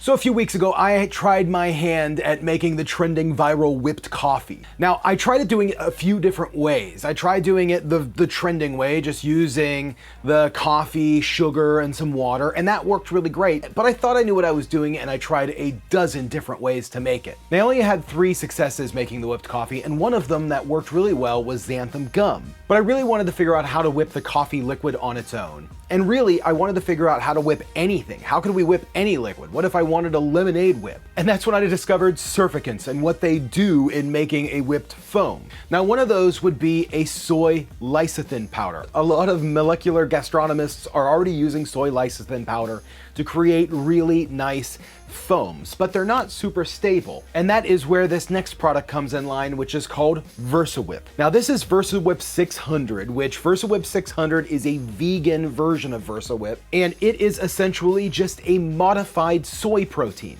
So a few weeks ago, I tried my hand at making the trending viral whipped coffee. Now, I tried it doing it a few different ways. I tried doing it the trending way, just using the coffee, sugar, and some water, and that worked really great. But I thought I knew what I was doing, and I tried a dozen different ways to make it. Now, I only had 3 successes making the whipped coffee, and one of them that worked really well was xanthan gum. But I really wanted to figure out how to whip the coffee liquid on its own. And really, I wanted to figure out how to whip anything. How could we whip any liquid? What if I wanted a lemonade whip? And that's when I discovered surfactants and what they do in making a whipped foam. Now, one of those would be a soy lecithin powder. A lot of molecular gastronomists are already using soy lecithin powder to create really nice foams, but they're not super stable. And that is where this next product comes in line, which is called VersaWhip. Now, this is VersaWhip 600, which VersaWhip 600 is a vegan version of VersaWhip, and it is essentially just a modified soy protein.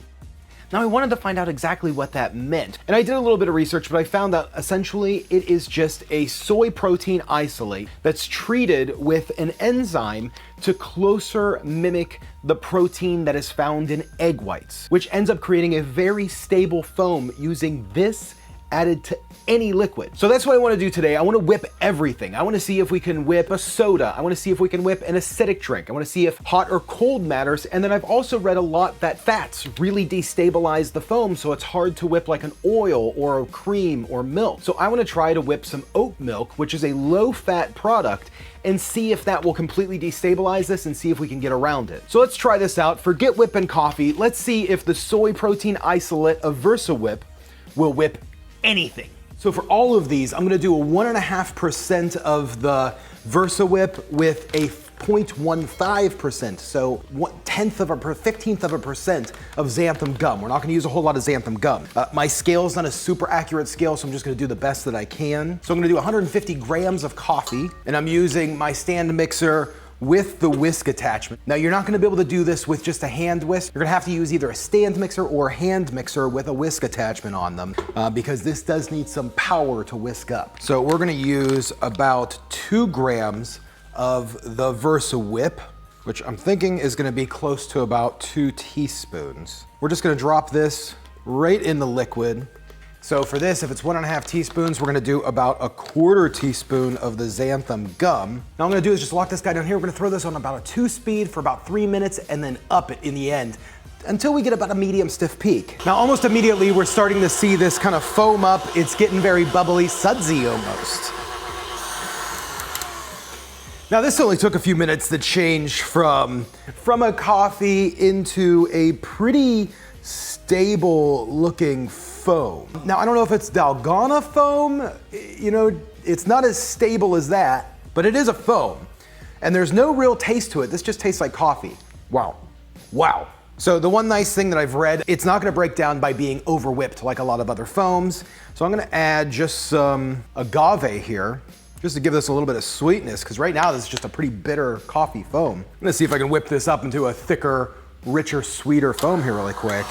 Now, I wanted to find out exactly what that meant, and I did a little bit of research, but I found that essentially it is just a soy protein isolate that's treated with an enzyme to closer mimic the protein that is found in egg whites, which ends up creating a very stable foam using this added to any liquid. So that's what I want to do today. I want to whip everything. I want to see if we can whip a soda. I want to see if we can whip an acidic drink. I want to see if hot or cold matters. And then I've also read a lot that fats really destabilize the foam, so it's hard to whip like an oil or a cream or milk. So I want to try to whip some oat milk, which is a low-fat product, and see if that will completely destabilize this and see if we can get around it. So let's try this out. Forget whipping coffee. Let's see if the soy protein isolate of VersaWhip will whip anything. So for all of these, I'm gonna do a 1.5% of the VersaWhip with a 0.15%, so 15th of a percent of xanthan gum. We're not gonna use a whole lot of xanthan gum. My scale is not a super accurate scale, so I'm just gonna do the best that I can. So I'm gonna do 150 grams of coffee, and I'm using my stand mixer with the whisk attachment. Now, you're not gonna be able to do this with just a hand whisk. You're gonna have to use either a stand mixer or a hand mixer with a whisk attachment on them because this does need some power to whisk up. So we're gonna use about 2 grams of the VersaWhip, which I'm thinking is gonna be close to about 2 teaspoons. We're just gonna drop this right in the liquid. So for this, if it's 1.5 teaspoons, we're gonna do about 1/4 teaspoon of the xanthan gum. Now, what I'm gonna do is just lock this guy down here. We're gonna throw this on about a 2 speed for about 3 minutes and then up it in the end until we get about a medium stiff peak. Now, almost immediately, we're starting to see this kind of foam up. It's getting very bubbly, sudsy almost. Now, this only took a few minutes to change from a coffee into a pretty stable looking foam. Now, I don't know if it's Dalgona foam. You know, it's not as stable as that, but it is a foam. And there's no real taste to it. This just tastes like coffee. Wow. Wow. So the one nice thing that I've read, it's not gonna break down by being over whipped like a lot of other foams. So I'm gonna add just some agave here, just to give this a little bit of sweetness, because right now this is just a pretty bitter coffee foam. I'm gonna see if I can whip this up into a thicker, richer, sweeter foam here really quick.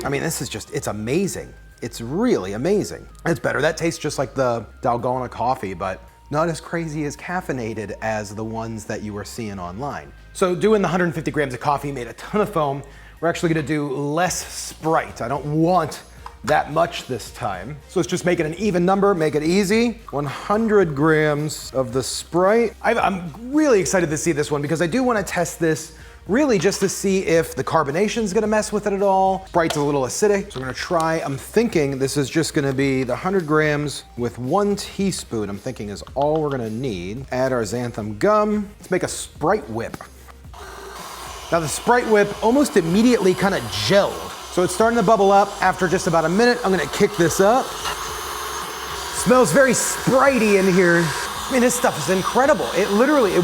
I mean, this is just, it's amazing. It's really amazing. It's better. That tastes just like the Dalgona coffee, but not as crazy as caffeinated as the ones that you were seeing online. So doing the 150 grams of coffee made a ton of foam. We're actually gonna do less Sprite. I don't want that much this time. So let's just make it an even number, make it easy. 100 grams of the Sprite. I'm really excited to see this one because I do wanna test this really just to see if the carbonation's gonna mess with it at all. Sprite's a little acidic, so we're gonna try. I'm thinking this is just gonna be the 100 grams with 1 teaspoon, I'm thinking is all we're gonna need. Add our xanthan gum. Let's make a Sprite whip. Now the Sprite whip almost immediately kind of gelled. So it's starting to bubble up. After just about a minute, I'm gonna kick this up. Smells very Spritey in here. I mean, this stuff is incredible. It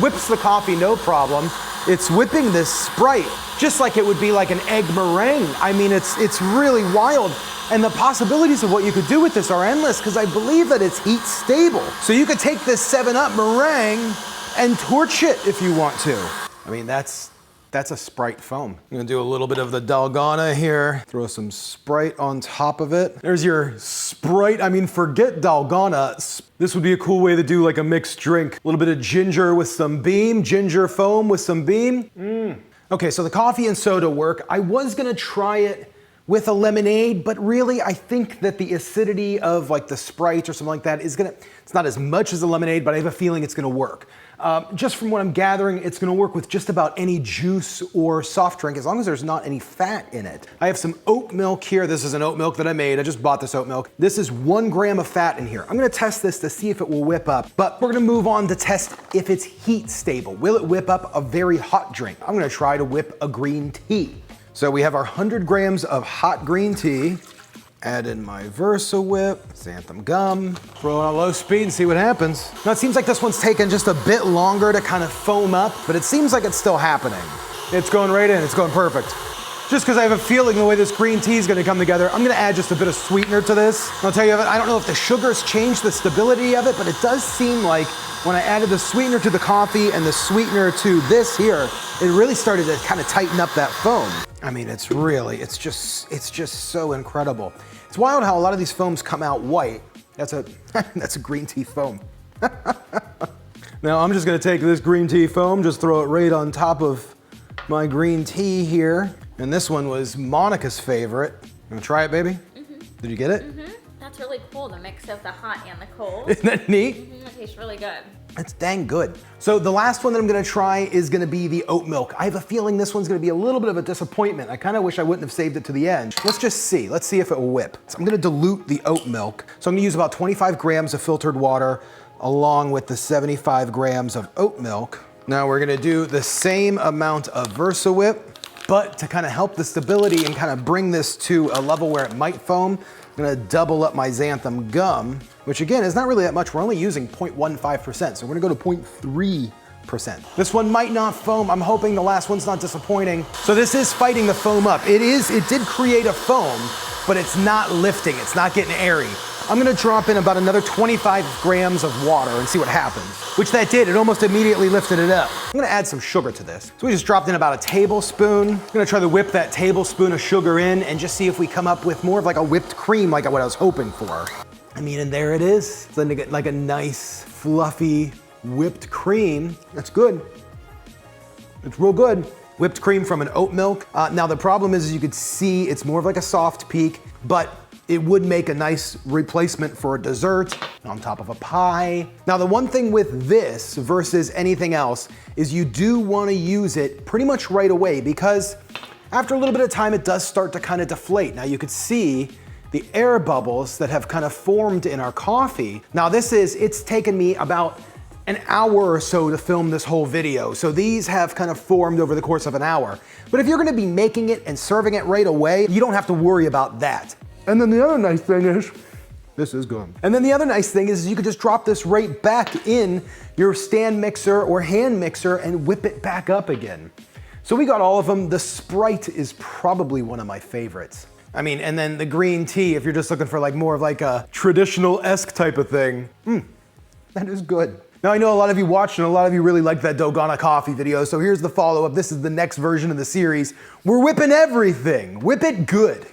whips the coffee, no problem. It's whipping this Sprite just like it would be like an egg meringue. I mean, it's really wild. And the possibilities of what you could do with this are endless because I believe that it's heat stable. So you could take this 7-Up meringue and torch it if you want to. I mean, that's a Sprite foam. I'm gonna do a little bit of the Dalgona here. Throw some Sprite on top of it. There's your Sprite. I mean, forget Dalgona. This would be a cool way to do like a mixed drink. A little bit of ginger with some beam, ginger foam with some beam. Okay, so the coffee and soda work. I was gonna try it with a lemonade, but really I think that the acidity of like the Sprite or something like that it's not as much as a lemonade, but I have a feeling it's gonna work. Just from what I'm gathering, it's gonna work with just about any juice or soft drink as long as there's not any fat in it. I have some oat milk here. This is an oat milk that I made. I just bought this oat milk. This is 1 gram of fat in here. I'm gonna test this to see if it will whip up, but we're gonna move on to test if it's heat stable. Will it whip up a very hot drink? I'm gonna try to whip a green tea. So we have our 100 grams of hot green tea. Add in my Versa Whip, xanthan gum, throw it on low speed and see what happens. Now it seems like this one's taken just a bit longer to kind of foam up, but it seems like it's still happening. It's going right in, it's going perfect. Just because I have a feeling the way this green tea is gonna come together, I'm gonna add just a bit of sweetener to this. I'll tell you, I don't know if the sugars changed the stability of it, but it does seem like when I added the sweetener to the coffee and the sweetener to this here, it really started to kind of tighten up that foam. I mean, it's just so incredible. It's wild how a lot of these foams come out white. That's a green tea foam. Now I'm just gonna take this green tea foam, just throw it right on top of my green tea here. And this one was Monica's favorite. You wanna try it, baby? Mm-hmm. Did you get it? Mm-hmm. That's really cool, the mix of the hot and the cold. Isn't that neat? Mm-hmm. It tastes really good. It's dang good. So the last one that I'm gonna try is gonna be the oat milk. I have a feeling this one's gonna be a little bit of a disappointment. I kinda wish I wouldn't have saved it to the end. Let's just see. Let's see if it will whip. So I'm gonna dilute the oat milk. So I'm gonna use about 25 grams of filtered water along with the 75 grams of oat milk. Now we're gonna do the same amount of Versa Whip, but to kind of help the stability and kind of bring this to a level where it might foam, I'm gonna double up my xanthan gum, which again is not really that much. We're only using 0.15%, so we're gonna go to 0.3%. This one might not foam. I'm hoping the last one's not disappointing. So this is fighting the foam up. It did create a foam, but it's not lifting, it's not getting airy. I'm gonna drop in about another 25 grams of water and see what happens, which that did. It almost immediately lifted it up. I'm gonna add some sugar to this. So we just dropped in about a tablespoon. I'm gonna try to whip that tablespoon of sugar in and just see if we come up with more of like a whipped cream like what I was hoping for. I mean, and there it is. It's like a nice, fluffy, whipped cream. That's good. It's real good. Whipped cream from an oat milk. Now the problem is, as you could see, it's more of like a soft peak, but it would make a nice replacement for a dessert on top of a pie. Now the one thing with this versus anything else is you do want to use it pretty much right away, because after a little bit of time it does start to kind of deflate. Now you could see the air bubbles that have kind of formed in our coffee. Now it's taken me about an hour or so to film this whole video. So these have kind of formed over the course of an hour. But if you're gonna be making it and serving it right away, you don't have to worry about that. And then the other nice thing is, this is good. And then the other nice thing is you could just drop this right back in your stand mixer or hand mixer and whip it back up again. So we got all of them. The Sprite is probably one of my favorites. I mean, and then the green tea, if you're just looking for like more of like a traditional-esque type of thing, that is good. Now I know a lot of you watched and a lot of you really liked that Dogana coffee video, so here's the follow-up. This is the next version of the series. We're whipping everything. Whip it good.